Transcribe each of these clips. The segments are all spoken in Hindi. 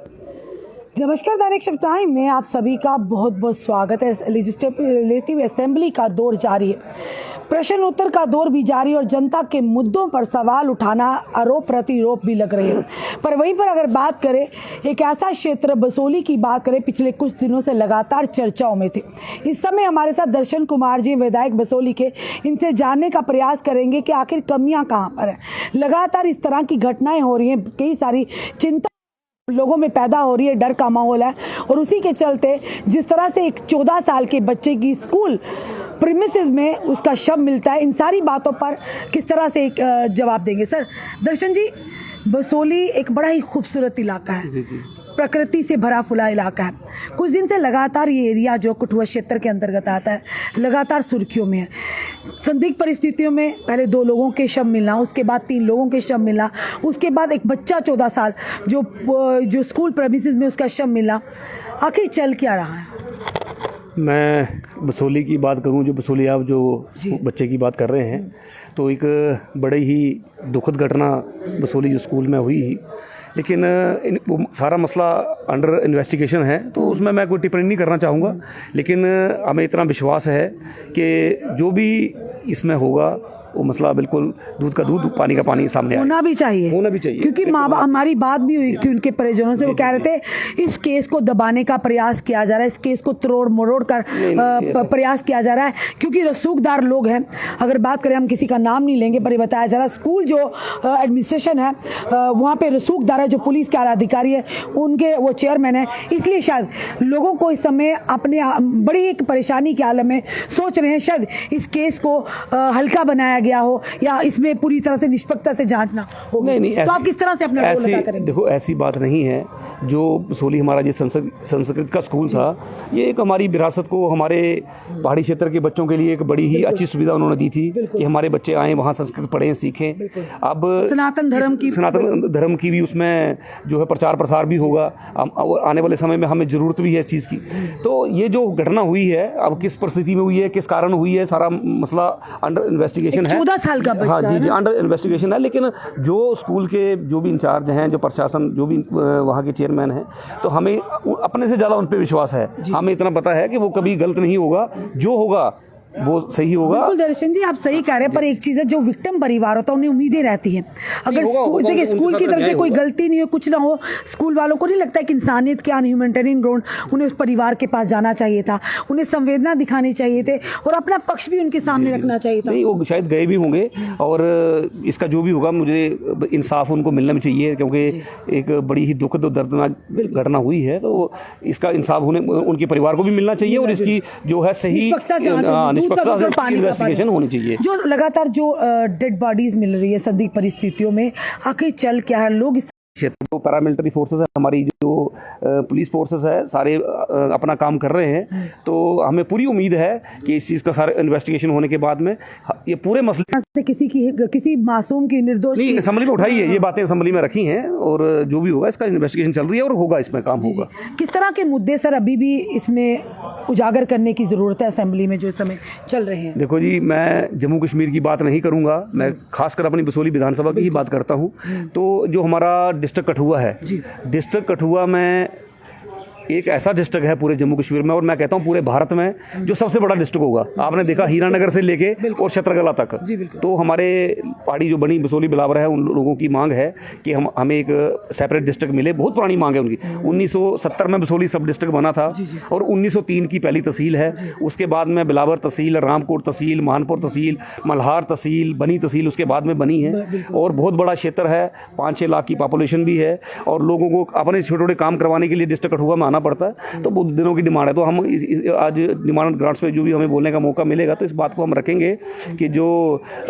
नमस्कार, दैनिक शिफ्ट टाइम में आप सभी का बहुत बहुत स्वागत है। लेजिस्लेटिव असेंबली का दौर जारी है, प्रश्न उत्तर का दौर भी जारी और जनता के मुद्दों पर सवाल उठाना, आरोप प्रत्यारोप भी लग रहे हैं। पर वहीं पर अगर बात करें एक ऐसा क्षेत्र बसोली की बात करें, पिछले कुछ दिनों से लगातार चर्चाओं में थे। इस समय हमारे साथ दर्शन कुमार जी, विधायक बसोली के, इनसे जानने का प्रयास करेंगे कि आखिर कमियां कहां पर हैं। लगातार इस तरह की घटनाएं हो रही हैं, कई सारी चिंता लोगों में पैदा हो रही है, डर का माहौल है और उसी के चलते जिस तरह से एक 14 साल के बच्चे की स्कूल प्रीमिसेस में उसका शव मिलता है, इन सारी बातों पर किस तरह से एक जवाब देंगे। सर दर्शन जी, बसोली एक बड़ा ही खूबसूरत इलाका है, प्रकृति से भरा फुला इलाका है। कुछ दिन से लगातार ये एरिया जो कठुआ क्षेत्र के अंतर्गत आता है, लगातार सुर्खियों में है। संदिग्ध परिस्थितियों में पहले 2 लोगों के शव मिलना, उसके बाद 3 लोगों के शव मिलना, उसके बाद एक बच्चा 14 साल जो स्कूल प्रेमिसेस में उसका शव मिलना, आखिर चल क्या रहा है? मैं बसोली की बात करूं, जो बसोली आप जो बच्चे की बात कर रहे हैं, तो एक बड़ी ही दुखद घटना बसोली जो स्कूल में हुई, लेकिन सारा मसला अंडर इन्वेस्टिगेशन है, तो उसमें मैं कोई टिप्पणी नहीं करना चाहूँगा। लेकिन हमें इतना विश्वास है कि जो भी इसमें होगा वो मसला बिल्कुल दूध का दूध, पानी का पानी सामने होना भी चाहिए, क्योंकि हमारी बात भी हुई थी उनके परिजनों से। वो कह रहे थे इस केस को दबाने का प्रयास किया जा रहा है, इस केस को तोड़ मरोड़ कर प्रयास किया जा रहा है, क्योंकि रसूखदार लोग हैं। अगर बात करें, हम किसी का नाम नहीं लेंगे, पर ये बताया जा रहा है स्कूल जो एडमिनिस्ट्रेशन है वहाँ पे रसूखदार है, जो पुलिस के आला अधिकारी है उनके वो चेयरमैन है। इसलिए शायद लोगों को इस समय अपने बड़ी एक परेशानी के आलम में सोच रहे हैं, शायद इस केस को हल्का बनाया गया हो या इसमें पूरी तरह से निष्पक्षता से जांचना हो। नहीं, तो आप किस तरह से अपना रोल अदा करेंगे? देखो, ऐसी बात नहीं है। जो बसोली हमारा जो संस्कृत का स्कूल था, ये एक हमारी विरासत को, हमारे पहाड़ी क्षेत्र के बच्चों के लिए एक बड़ी ही अच्छी सुविधा उन्होंने दी थी कि हमारे बच्चे आएँ, वहाँ संस्कृत पढ़ें, सीखें। अब सनातन धर्म की भी उसमें जो है प्रचार प्रसार भी होगा। आने वाले समय में हमें ज़रूरत भी है इस चीज़ की। तो ये जो घटना हुई है, अब किस परिस्थिति में हुई है, किस कारण हुई है, सारा मसला अंडर इन्वेस्टिगेशन है। 14 साल का बच्चा, हाँ जी, अंडर इन्वेस्टिगेशन है। लेकिन जो स्कूल के जो भी इंचार्ज हैं, जो प्रशासन, जो भी वहाँ के चेयरमैन हैं, तो हमें अपने से ज़्यादा उन पर विश्वास है। हमें इतना पता है कि वो कभी गलत नहीं होगा, जो होगा वो सही होगा। बिल्कुल दर्शन जी, आप सही कह रहे हैं, पर एक चीज़ है, जो विक्टिम परिवार होता है उन्हें उम्मीदें रहती हैं। अगर देखिए स्कूल की तरफ से कोई गलती नहीं हो, कुछ ना हो, स्कूल वालों को नहीं लगता है कि इंसानियत के ह्यूमैनिटेरियन ग्राउंड, उन्हें उस परिवार के पास जाना चाहिए था, उन्हें संवेदना दिखानी चाहिए थे और अपना पक्ष भी उनके सामने रखना चाहिए था। नहीं, वो शायद गए भी होंगे और इसका जो भी होगा, मुझे इंसाफ उनको मिलना भी चाहिए, क्योंकि एक बड़ी ही दुखद और दर्दनाक घटना हुई है। तो इसका इंसाफ उनके परिवार को भी मिलना चाहिए और इसकी जो है सही इन्वेस्टिगेशन होनी चाहिए। जो लगातार जो डेड बॉडीज मिल रही है संदिग्ध परिस्थितियों में, आखिर चल क्या है? लोग इस क्षेत्र को पैरामिलिट्री फोर्सेस है, हमारी जो पुलिस फोर्सेस है, सारे अपना काम कर रहे हैं। तो हमें पूरी उम्मीद है कि इस चीज़ का सारा इन्वेस्टिगेशन होने के बाद में ये पूरे मसले से किसी मासूम की, निर्दोष नहीं, असेंबली में उठाई है, ये बातें असेंबली में रखी हैं और जो भी होगा इसका इन्वेस्टिगेशन चल रही है और होगा, इसमें काम होगा। किस तरह के मुद्दे सर अभी भी इसमें उजागर करने की ज़रूरत है असेंबली में जो इस समय चल रहे हैं? देखो जी, मैं जम्मू कश्मीर की बात नहीं करूंगा, मैं खासकर अपनी बसोली विधानसभा की ही बात करता हूं। तो जो हमारा डिस्ट्रिक्ट कठुआ है, डिस्ट्रिक्ट कठुआ में एक ऐसा डिस्ट्रिक्ट है पूरे जम्मू कश्मीर में, और मैं कहता हूँ पूरे भारत में, जो सबसे बड़ा डिस्ट्रिक्ट होगा। आपने देखा हीरानगर से लेके और छत्रगला तक। तो हमारे पहाड़ी जो बनी बसोली बिलावर है, उन लोगों की मांग है कि हमें एक सेपरेट डिस्ट्रिक्ट मिले। बहुत पुरानी मांग है उनकी। 1970 में बसोली सब डिस्ट्रिक्ट बना था और 1903 की पहली तहसील है। उसके बाद में बिलावर तहसील, रामकोट तहसील, मानपुर तहसील, मल्हार तहसील, बनी तहसील उसके बाद में बनी है। और बहुत बड़ा क्षेत्र है, 5-6 लाख की पॉपुलेशन भी है और लोगों को अपने छोटे छोटे काम करवाने के लिए डिस्ट्रिक्ट कठुआ में पड़ता है। तो बहुत दिनों की डिमांड है। तो हम आज डिमांड ग्रांट्स पे जो भी हमें बोलने का मौका मिलेगा, तो इस बात को हम रखेंगे कि जो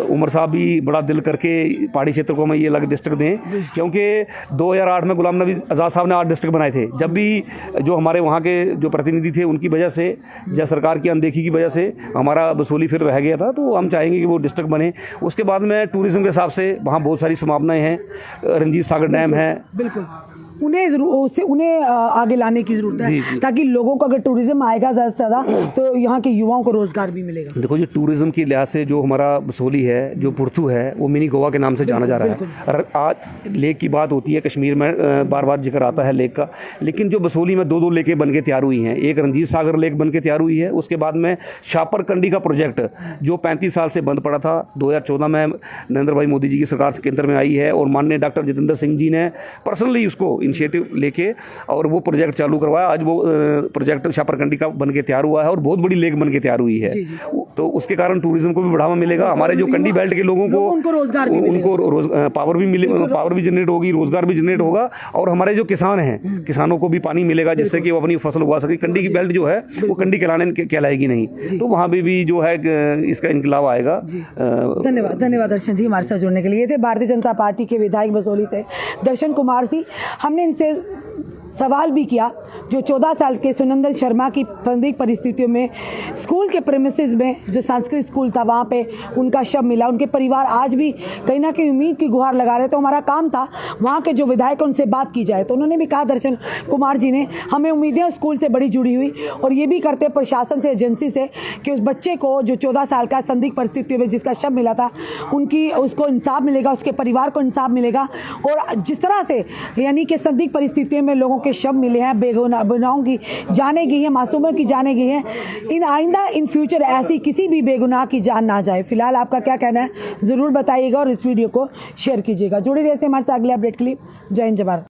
उमर साहब भी बड़ा दिल करके पहाड़ी क्षेत्र को हमें ये अलग डिस्ट्रिक्ट दें, क्योंकि 2008 में गुलाम नबी आज़ाद साहब ने 8 डिस्ट्रिक्ट बनाए थे। जब भी जो हमारे वहाँ के जो प्रतिनिधि थे, उनकी वजह से या सरकार की अनदेखी की वजह से हमारा बसोली फिर रह गया था। तो हम चाहेंगे कि वो डिस्ट्रिक्ट बने। उसके बाद में टूरिज्म के हिसाब से वहाँ बहुत सारी संभावनाएँ हैं। रंजीत सागर डैम है, बिल्कुल उन्हें आगे लाने की जरूरत है, ताकि लोगों को अगर टूरिज्म आएगा ज़्यादा से ज़्यादा तो यहाँ के युवाओं को रोजगार भी मिलेगा। देखो, जो टूरिज्म की लिहाज से जो हमारा बसोली है, जो पुरथू है, वो मिनी गोवा के नाम से जाना जा रहा है। और आज लेक की बात होती है, कश्मीर में बार बार जिक्र आता है लेक का, लेकिन जो बसोली में 2 लेकें बन के तैयार हुई हैं। एक रंजीत सागर लेक बन के तैयार हुई है, उसके बाद में शापर कंडी का प्रोजेक्ट जो 35 साल से बंद पड़ा था, 2014 में नरेंद्र भाई मोदी जी की सरकार के अंदर में आई है, और माननीय डॉक्टर जितेंद्र सिंह जी ने पर्सनली उसको इनिशिएटिव लेके और वो प्रोजेक्ट चालू करवाया। आज वो प्रोजेक्ट शापरकंडी का बन के तैयार हुआ है और बहुत बड़ी लेक बन के तैयार हुई है। तो उसके कारण टूरिज्म को भी बढ़ावा मिलेगा, हमारे जो कंडी बेल्ट के लोगों को उनको रोजगार भी उनको पावर भी मिले, पावर भी जनरेट होगी, रोजगार भी जनरेट होगा, और हमारे जो किसान हैं, किसानों को भी पानी मिलेगा, जिससे कि वो अपनी फसल उगा सके। कंडी की बेल्ट जो है वो कंडी कहलाएगी नहीं, तो वहाँ भी जो है इसका इनकलाब आएगा। धन्यवाद दर्शन जी हमारे साथ जुड़ने के लिए। ये थे भारतीय जनता पार्टी के विधायक बसोली से दर्शन कुमार जी। हमने इनसे सवाल भी किया, जो 14 साल के सुनंदन शर्मा की संदिग्ध परिस्थितियों में स्कूल के प्रेमिसेस में जो संस्कृत स्कूल था वहाँ पे उनका शव मिला। उनके परिवार आज भी कहीं ना कहीं उम्मीद की गुहार लगा रहे, तो हमारा काम था वहाँ के जो विधायक हैं उनसे बात की जाए। तो उन्होंने भी कहा, दर्शन कुमार जी ने, हमें उम्मीदें स्कूल से बड़ी जुड़ी हुई, और ये भी करते प्रशासन से, एजेंसी से, कि उस बच्चे को जो 14 साल का संदिग्ध परिस्थितियों में जिसका शव मिला था उसको इंसाफ मिलेगा, उसके परिवार को इंसाफ मिलेगा। और जिस तरह से यानी कि संदिग्ध परिस्थितियों में लोगों के शव मिले हैं, बेगुनाहों की जाने गई है, मासूमों की जाने गई है, आइंदा इन फ्यूचर ऐसी किसी भी बेगुनाह की जान ना जाए। फिलहाल आपका क्या कहना है ज़रूर बताइएगा और इस वीडियो को शेयर कीजिएगा। जुड़े रहिए हमारे साथ अगले अपडेट के लिए। जय हिंद, जय भारत।